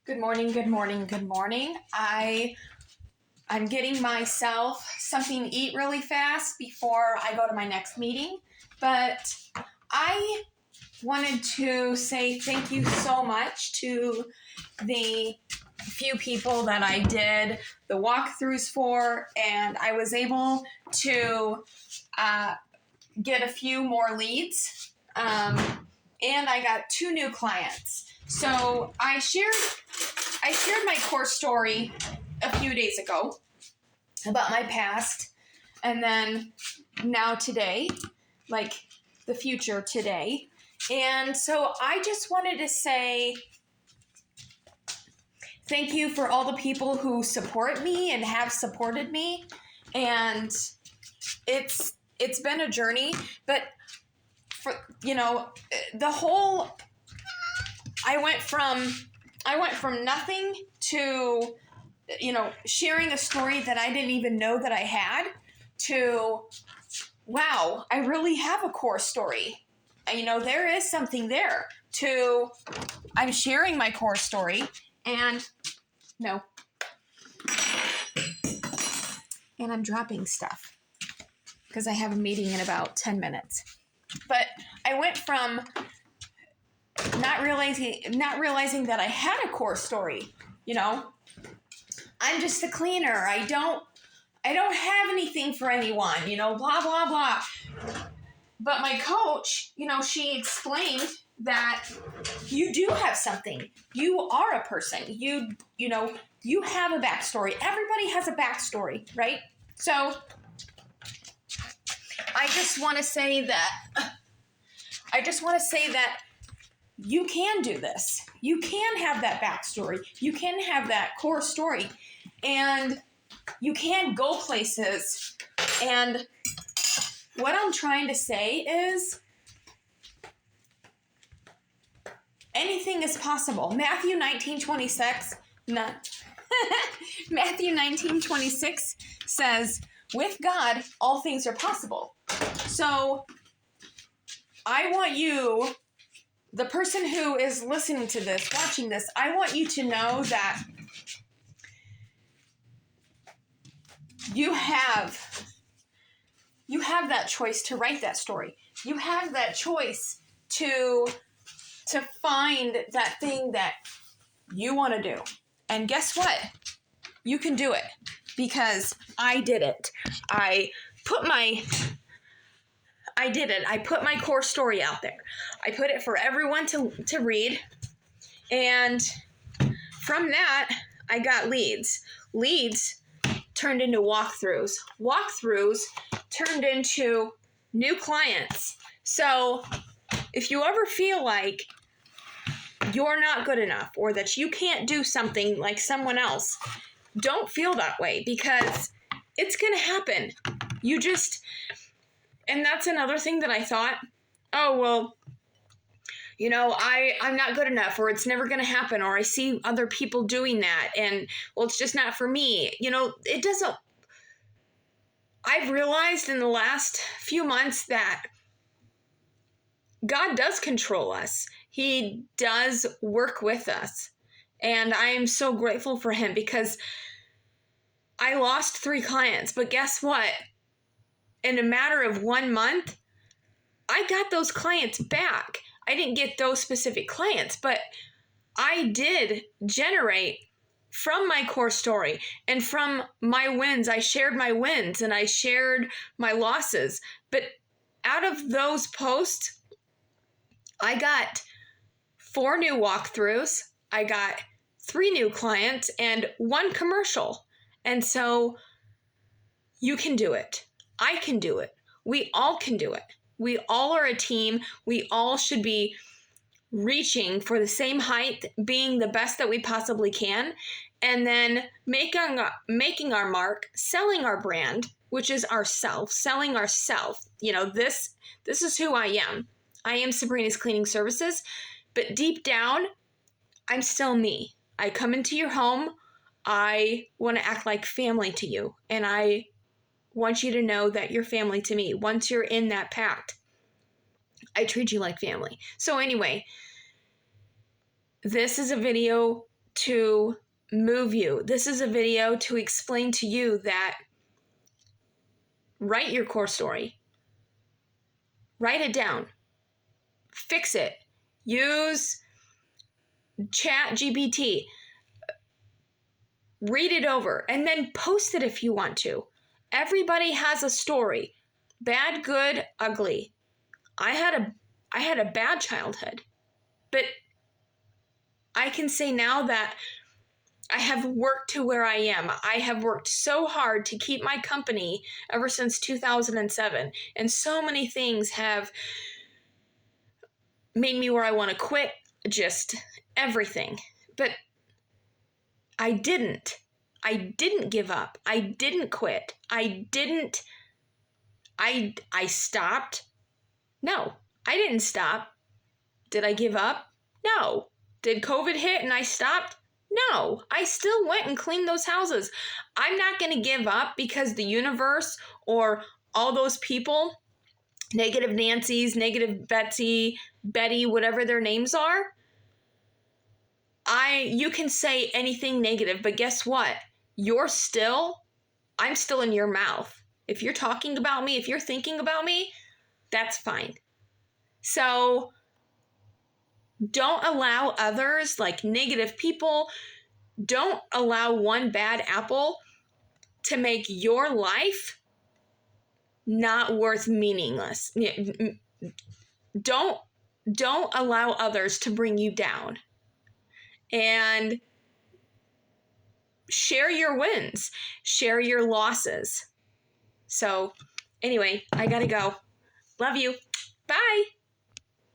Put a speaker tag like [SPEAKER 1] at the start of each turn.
[SPEAKER 1] Good morning, good morning, good morning. I'm getting myself something to eat really fast before I go to my next meeting. But I wanted to say thank you so much to the few people that I did the walkthroughs for, and I was able to get a few more leads, and I got 2 new clients. So I shared my course story a few days ago about my past, and then now today, like the future today. And so I just wanted to say thank you for all the people who support me and have supported me. And it's been a journey, but for I went from nothing to sharing a story that I didn't even know that I had to, wow, I really have a core story. There is something there to, I'm sharing my core story and I'm dropping stuff because I have a meeting in about 10 minutes. But I went from not realizing that I had a core story. I'm just a cleaner. I don't have anything for anyone, blah, blah, blah. But my coach, she explained that you do have something. You are a person. You have a backstory. Everybody has a backstory, right? So I just want to say that you can do this. You can have that backstory. You can have that core story. And you can go places. And what I'm trying to say is anything is possible. Matthew 19:26 says, with God, all things are possible. So I want you, the person who is listening to this, watching this, I want you to know that you have that choice to write that story. You have that choice to find that thing that you want to do. And guess what? You can do it because I did it. I put my core story out there. I put it for everyone to read. And from that, I got leads. Leads turned into walkthroughs. Walkthroughs turned into new clients. So if you ever feel like you're not good enough or that you can't do something like someone else, don't feel that way because it's going to happen. And that's another thing that I thought, oh, well, I'm not good enough, or it's never going to happen, or I see other people doing that, and, well, it's just not for me. It doesn't. I've realized in the last few months that God does control us. He does work with us. And I am so grateful for him because I lost 3 clients, but guess what? In a matter of 1 month, I got those clients back. I didn't get those specific clients, but I did generate from my core story and from my wins. I shared my wins and I shared my losses. But out of those posts, I got 4 new walkthroughs. I got 3 new clients and 1 commercial. And so you can do it. I can do it. We all can do it. We all are a team. We all should be reaching for the same height, being the best that we possibly can, and then making our mark, selling our brand, which is ourself, selling ourself. This is who I am. I am Sabrina's Cleaning Services, but deep down, I'm still me. I come into your home. I want to act like family to you, and I want you to know that you're family to me. Once you're in that pact, I treat you like family. So anyway, this is a video to move you. This is a video to explain to you that write your core story. Write it down. Fix it. Use ChatGPT. Read it over and then post it if you want to. Everybody has a story. Bad, good, ugly. I had a bad childhood. But I can say now that I have worked to where I am. I have worked so hard to keep my company ever since 2007. And so many things have made me where I want to quit, just everything. But I didn't give up. I didn't quit. I stopped. No, I didn't stop. Did I give up? No. Did COVID hit and I stopped? No. I still went and cleaned those houses. I'm not going to give up because the universe or all those people, negative Nancy's, negative Betsy, Betty, whatever their names are, you can say anything negative, but guess what? I'm still in your mouth. If you're talking about me, if you're thinking about me, that's fine. So don't allow others, like negative people, don't allow one bad apple to make your life not worth meaningless. Don't allow others to bring you down. And share your wins, share your losses. So anyway, I gotta go. Love you. Bye.